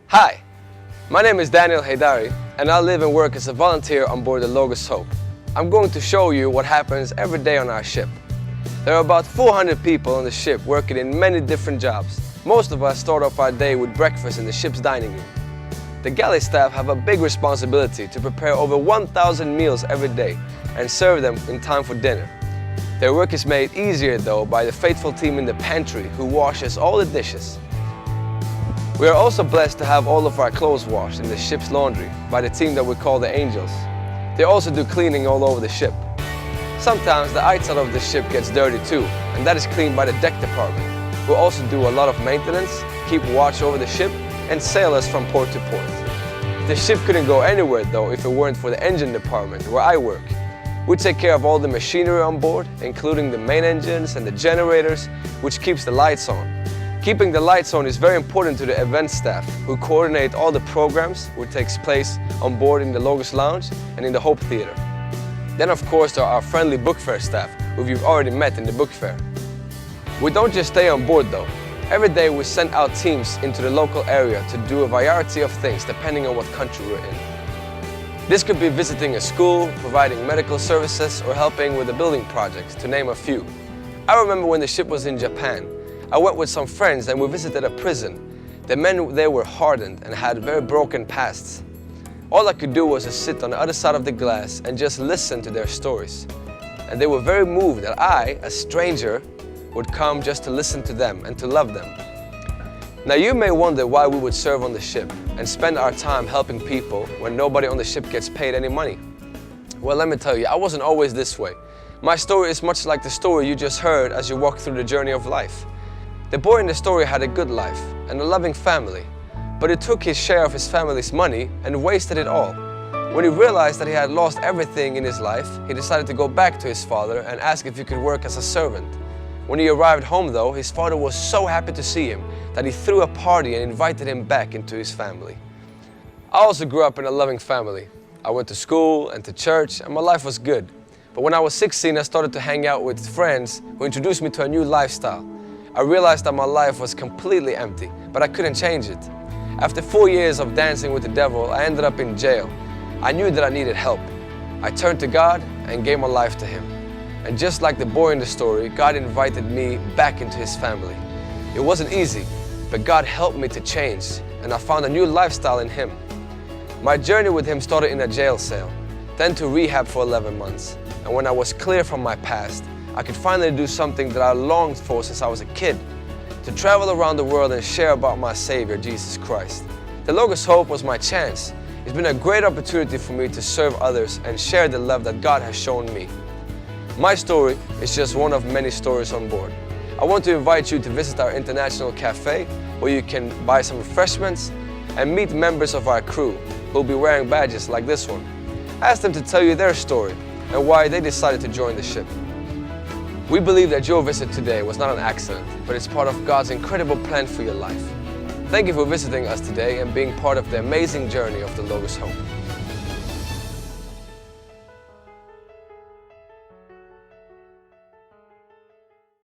Hi, my name is Daniel Haydari and I live and work as a volunteer on board the Logos Hope. I'm going to show you what happens every day on our ship. There are about 400 people on the ship working in many different jobs. Most of us start off our day with breakfast in the ship's dining room. The galley staff have a big responsibility to prepare over 1,000 meals every day and serve them in time for dinner. Their work is made easier though by the faithful team in the pantry who washes all the dishes. We are also blessed to have all of our clothes washed in the ship's laundry by the team that we call the Angels. They also do cleaning all over the ship. Sometimes the outside of the ship gets dirty too, and that is cleaned by the deck department, who also do a lot of maintenance, keep watch over the ship, and sail us from port to port. The ship couldn't go anywhere though if it weren't for the engine department where I work. We take care of all the machinery on board, including the main engines and the generators, which keeps the lights on. Keeping the lights on is very important to the event staff, who coordinate all the programs which takes place on board in the Logos Lounge and in the Hope Theater. Then of course there are our friendly book fair staff, who you've already met in the book fair. We don't just stay on board though. Every day we send out teams into the local area to do a variety of things depending on what country we're in. This could be visiting a school, providing medical services, or helping with the building projects, to name a few. I remember when the ship was in Japan, I went with some friends and we visited a prison. The men there were hardened and had very broken pasts. All I could do was to sit on the other side of the glass and just listen to their stories. And they were very moved that I, a stranger, would come just to listen to them and to love them. Now you may wonder why we would serve on the ship and spend our time helping people when nobody on the ship gets paid any money. Well, let me tell you, I wasn't always this way. My story is much like the story you just heard as you walk through the journey of life. The boy in the story had a good life and a loving family, but he took his share of his family's money and wasted it all. When he realized that he had lost everything in his life, he decided to go back to his father and ask if he could work as a servant. When he arrived home though, his father was so happy to see him that he threw a party and invited him back into his family. I also grew up in a loving family. I went to school and to church and my life was good. But when I was 16, I started to hang out with friends who introduced me to a new lifestyle. I realized that my life was completely empty, but I couldn't change it. After 4 years of dancing with the devil, I ended up in jail. I knew that I needed help. I turned to God and gave my life to Him. And just like the boy in the story, God invited me back into His family. It wasn't easy, but God helped me to change, and I found a new lifestyle in Him. My journey with Him started in a jail cell, then to rehab for 11 months. And when I was clear from my past, I could finally do something that I longed for since I was a kid, to travel around the world and share about my Savior, Jesus Christ. The Logos Hope was my chance. It's been a great opportunity for me to serve others and share the love that God has shown me. My story is just one of many stories on board. I want to invite you to visit our international cafe, where you can buy some refreshments and meet members of our crew who will be wearing badges like this one. Ask them to tell you their story and why they decided to join the ship. We believe that your visit today was not an accident, but it's part of God's incredible plan for your life. Thank you for visiting us today and being part of the amazing journey of the Logos Hope.